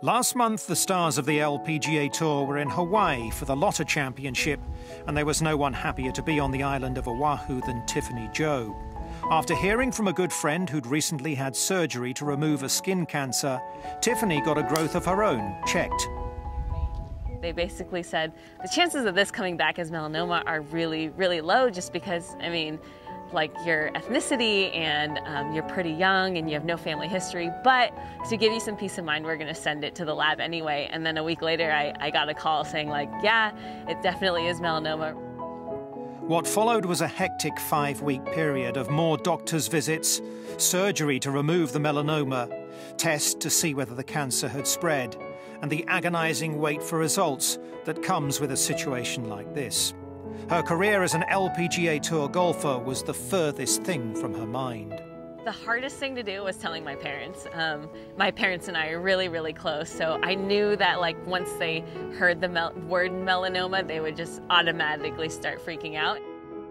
Last month, the stars of the LPGA Tour were in Hawaii for the Lotta Championship, and there was no one happier to be on the island of Oahu than Tiffany Joe. After hearing from a good friend who'd recently had surgery to remove a skin cancer, Tiffany got a growth of her own checked. They basically said the chances of this coming back as melanoma are really, really low just because, I mean, like your ethnicity and you're pretty young and you have no family history, but to give you some peace of mind, we're gonna send it to the lab anyway. And then a week later, I got a call saying like, yeah, it definitely is melanoma. What followed was a hectic 5-week period of more doctor's visits, surgery to remove the melanoma, tests to see whether the cancer had spread, and the agonizing wait for results that comes with a situation like this. Her career as an LPGA Tour golfer was the furthest thing from her mind. The hardest thing to do was telling my parents. My parents and I are really, really close, so I knew that like once they heard the word melanoma, they would just automatically start freaking out.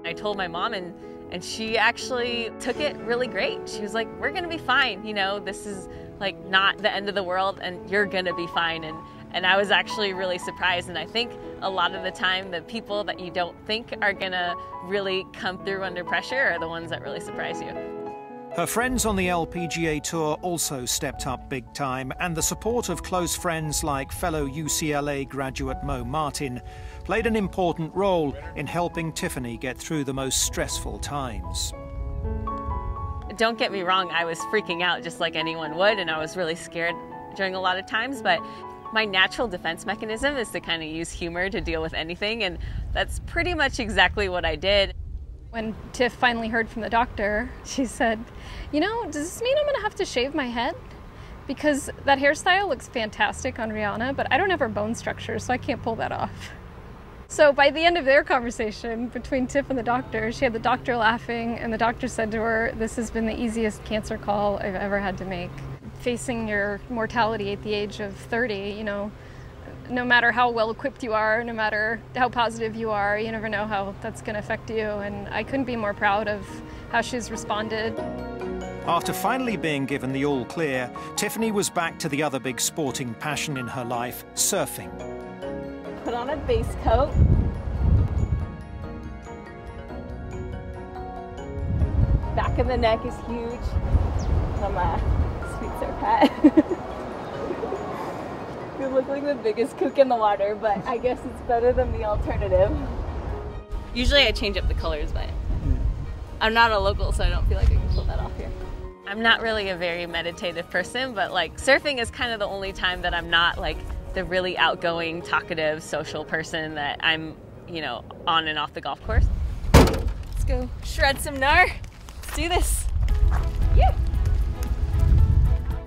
I told my mom and she actually took it really great. She was like, we're gonna be fine, you know, this is like not the end of the world and you're gonna be fine. And I was actually really surprised, and I think a lot of the time the people that you don't think are gonna really come through under pressure are the ones that really surprise you. Her friends on the LPGA Tour also stepped up big time, and the support of close friends like fellow UCLA graduate Mo Martin played an important role in helping Tiffany get through the most stressful times. Don't get me wrong, I was freaking out just like anyone would, and I was really scared during a lot of times, but my natural defense mechanism is to kind of use humor to deal with anything, and that's pretty much exactly what I did. When Tiff finally heard from the doctor, she said, you know, does this mean I'm gonna have to shave my head? Because that hairstyle looks fantastic on Rihanna, but I don't have her bone structure, so I can't pull that off. So by the end of their conversation between Tiff and the doctor, she had the doctor laughing, and the doctor said to her, this has been the easiest cancer call I've ever had to make. Facing your mortality at the age of 30, you know, no matter how well equipped you are, no matter how positive you are, you never know how that's going to affect you. And I couldn't be more proud of how she's responded. After finally being given the all clear, Tiffany was back to the other big sporting passion in her life, surfing. Put on a base coat. Back of the neck is huge. I'm sweet surf hat. You look like the biggest kook in the water, but I guess it's better than the alternative. Usually I change up the colors, but I'm not a local, so I don't feel like I can pull that off here. I'm not really a very meditative person, but like surfing is kind of the only time that I'm not like the really outgoing, talkative, social person that I'm, you know, on and off the golf course. Let's go shred some gnar. Let's do this. Yeah.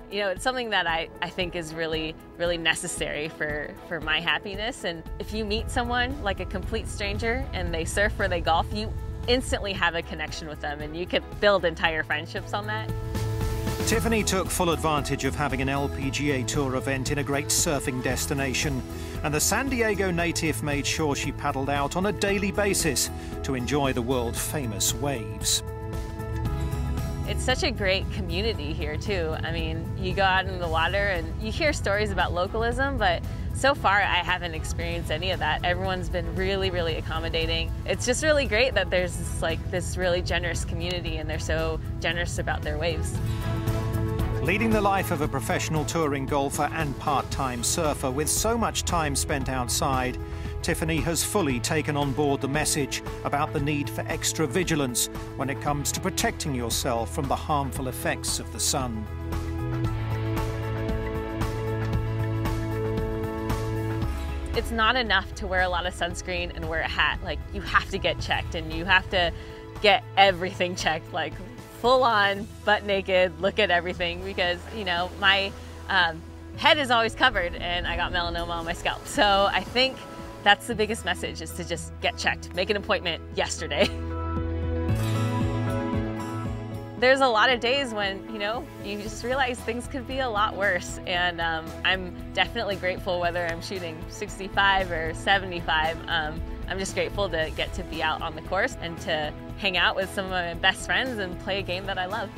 You know, it's something that I think is really, really necessary for my happiness. And if you meet someone like a complete stranger and they surf or they golf, you instantly have a connection with them, and you could build entire friendships on that. Tiffany took full advantage of having an LPGA Tour event in a great surfing destination, and the San Diego native made sure she paddled out on a daily basis to enjoy the world-famous waves. It's such a great community here too. I mean, you go out in the water and you hear stories about localism, but so far I haven't experienced any of that. Everyone's been really, really accommodating. It's just really great that there's this really generous community, and they're so generous about their waves. Leading the life of a professional touring golfer and part-time surfer with so much time spent outside, Tiffany has fully taken on board the message about the need for extra vigilance when it comes to protecting yourself from the harmful effects of the sun. It's not enough to wear a lot of sunscreen and wear a hat. Like, you have to get checked, and you have to get everything checked, like full on, butt naked, look at everything, because, you know, my head is always covered and I got melanoma on my scalp. So I think that's the biggest message, is to just get checked. Make an appointment yesterday. There's a lot of days when, you know, you just realize things could be a lot worse. And I'm definitely grateful whether I'm shooting 65 or 75. I'm just grateful to get to be out on the course and to hang out with some of my best friends and play a game that I love.